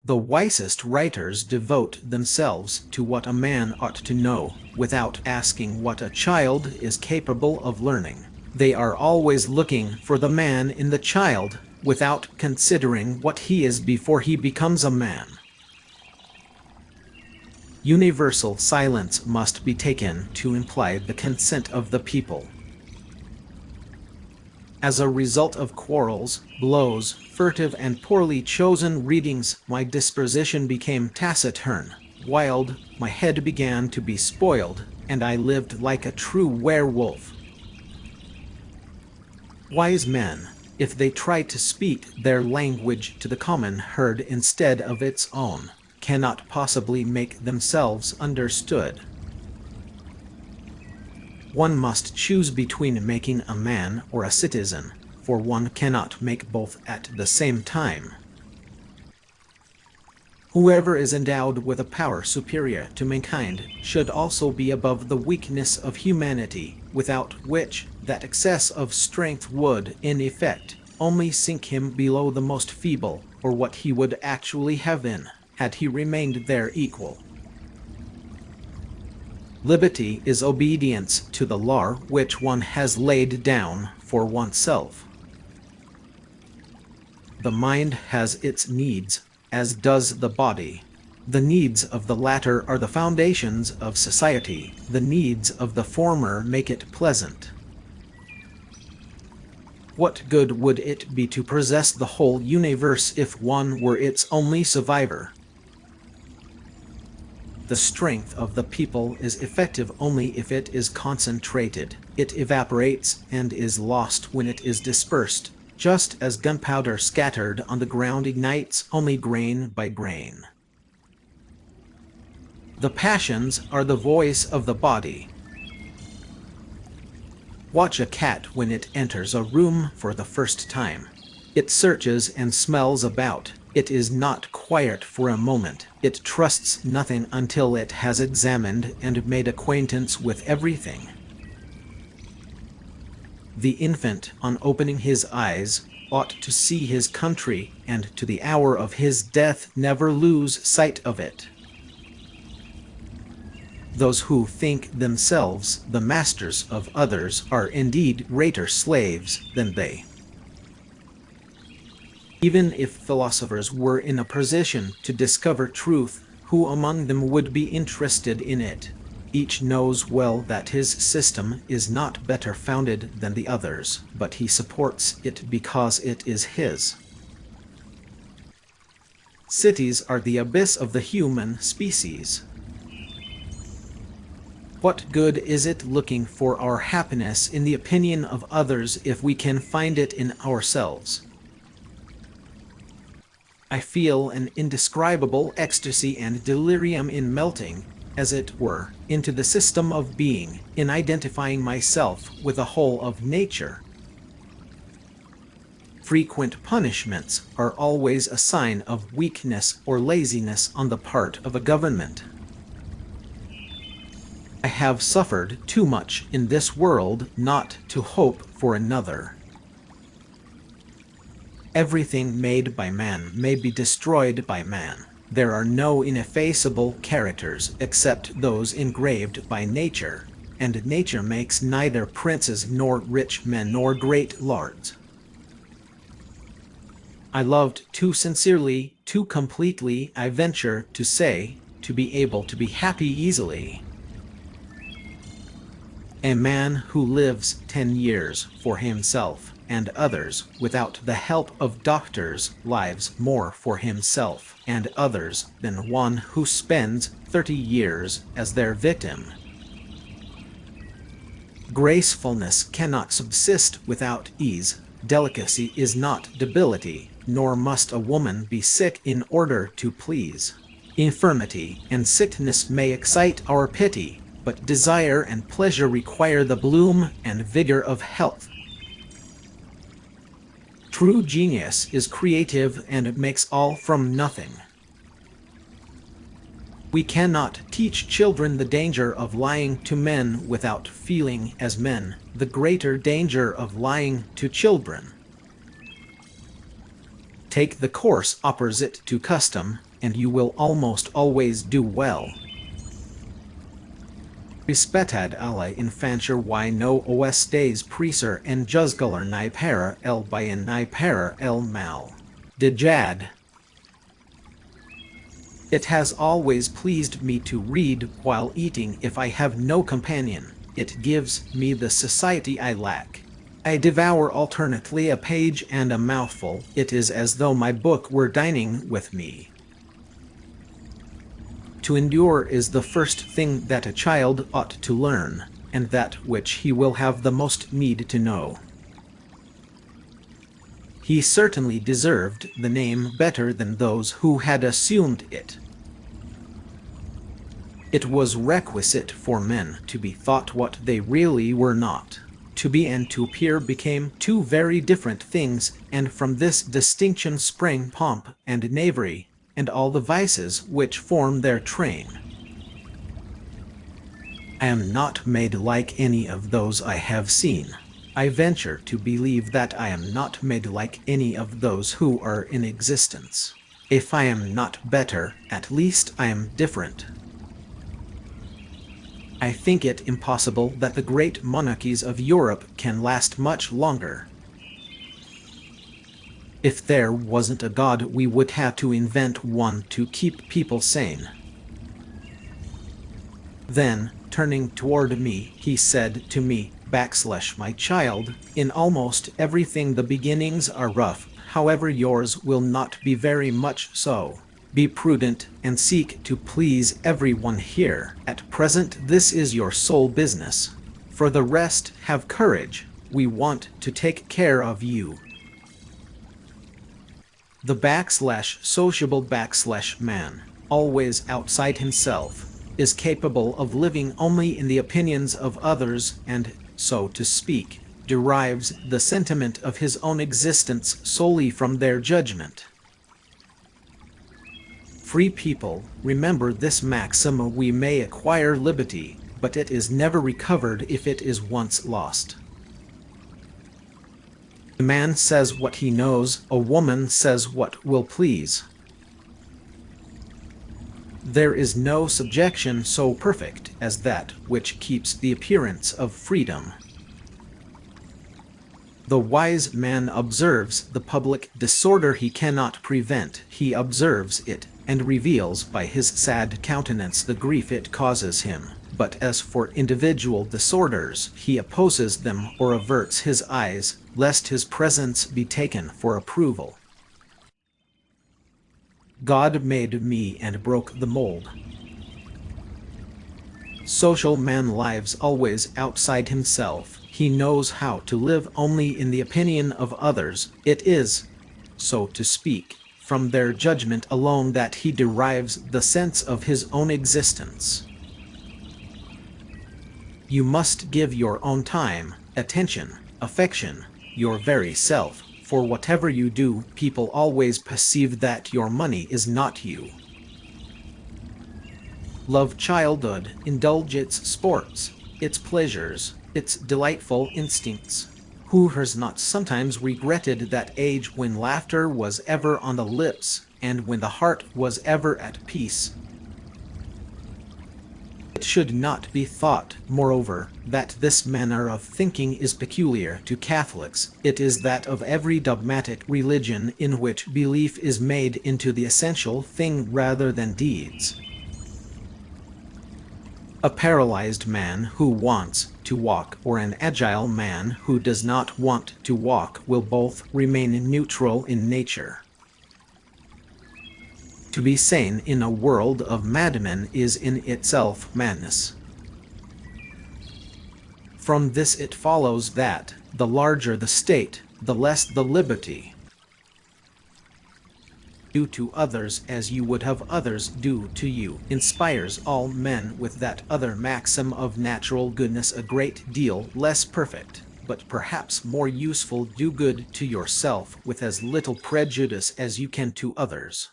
The wisest writers devote themselves to what a man ought to know, without asking what a child is capable of learning. They are always looking for the man in the child, without considering what he is before he becomes a man. Universal silence must be taken to imply the consent of the people. As a result of quarrels, blows, furtive and poorly chosen readings, my disposition became taciturn, wild, my head began to be spoiled, and I lived like a true werewolf. Wise men, if they try to speak their language to the common herd instead of its own, cannot possibly make themselves understood. One must choose between making a man or a citizen, for one cannot make both at the same time. Whoever is endowed with a power superior to mankind should also be above the weakness of humanity, without which that excess of strength would, in effect, only sink him below the most feeble, or what he would actually have been, had he remained their equal. Liberty is obedience to the law which one has laid down for oneself. The mind has its needs, as does the body. The needs of the latter are the foundations of society. The needs of the former make it pleasant. What good would it be to possess the whole universe if one were its only survivor? The strength of the people is effective only if it is concentrated. It evaporates and is lost when it is dispersed, just as gunpowder scattered on the ground ignites only grain by grain. The passions are the voice of the body. Watch a cat when it enters a room for the first time. It searches and smells about. It is not quiet for a moment. It trusts nothing until it has examined and made acquaintance with everything. The infant, on opening his eyes, ought to see his country, and to the hour of his death never lose sight of it. Those who think themselves the masters of others are indeed greater slaves than they. Even if philosophers were in a position to discover truth, who among them would be interested in it? Each knows well that his system is not better founded than the others, but he supports it because it is his. Cities are the abyss of the human species. What good is it looking for our happiness in the opinion of others if we can find it in ourselves? I feel an indescribable ecstasy and delirium in melting, as it were, into the system of being, in identifying myself with the whole of nature. Frequent punishments are always a sign of weakness or laziness on the part of a government. I have suffered too much in this world not to hope for another. Everything made by man may be destroyed by man. There are no ineffaceable characters except those engraved by nature, and nature makes neither princes nor rich men nor great lords. I loved too sincerely, too completely, I venture to say, to be able to be happy easily. A man who lives 10 years for himself and others without the help of doctors lives more for himself and others than one who spends 30 years as their victim. Gracefulness cannot subsist without ease. Delicacy is not debility, nor must a woman be sick in order to please. Infirmity and sickness may excite our pity, but desire and pleasure require the bloom and vigor of health. True genius is creative and makes all from nothing. We cannot teach children the danger of lying to men without feeling as men the greater danger of lying to children. Take the course opposite to custom, and you will almost always do well. Respetad alla infantia y no oestes preser en juzgar ni para el bien ni para el mal. Dejad. It has always pleased me to read while eating if I have no companion. It gives me the society I lack. I devour alternately a page and a mouthful. It is as though my book were dining with me. To endure is the first thing that a child ought to learn, and that which he will have the most need to know. He certainly deserved the name better than those who had assumed it. It was requisite for men to be thought what they really were not. To be and to appear became two very different things, and from this distinction sprang pomp and knavery, and all the vices which form their train. I am not made like any of those I have seen. I venture to believe that I am not made like any of those who are in existence. If I am not better, at least I am different. I think it impossible that the great monarchies of Europe can last much longer. If there wasn't a God, we would have to invent one to keep people sane. Then, turning toward me, he said to me, my child, in almost everything the beginnings are rough, however yours will not be very much so. Be prudent and seek to please everyone here. At present this is your sole business. For the rest, have courage. We want to take care of you. The sociable man, always outside himself, is capable of living only in the opinions of others and, so to speak, derives the sentiment of his own existence solely from their judgment. Free people, remember this maxim: we may acquire liberty, but it is never recovered if it is once lost. A man says what he knows, a woman says what will please. There is no subjection so perfect as that which keeps the appearance of freedom. The wise man observes the public disorder he cannot prevent. He observes it, and reveals by his sad countenance the grief it causes him. But as for individual disorders, he opposes them or averts his eyes, lest his presence be taken for approval. God made me and broke the mold. Social man lives always outside himself. He knows how to live only in the opinion of others. It is, so to speak, from their judgment alone that he derives the sense of his own existence. You must give your own time, attention, affection, your very self. For whatever you do, people always perceive that your money is not you. Love childhood, indulge its sports, its pleasures, its delightful instincts. Who has not sometimes regretted that age when laughter was ever on the lips, and when the heart was ever at peace? It should not be thought, moreover, that this manner of thinking is peculiar to Catholics. It is that of every dogmatic religion in which belief is made into the essential thing rather than deeds. A paralyzed man who wants to walk or an agile man who does not want to walk will both remain neutral in nature. To be sane in a world of madmen is in itself madness. From this it follows that, the larger the state, the less the liberty. Do to others as you would have others do to you inspires all men with that other maxim of natural goodness, a great deal less perfect, but perhaps more useful: do good to yourself with as little prejudice as you can to others.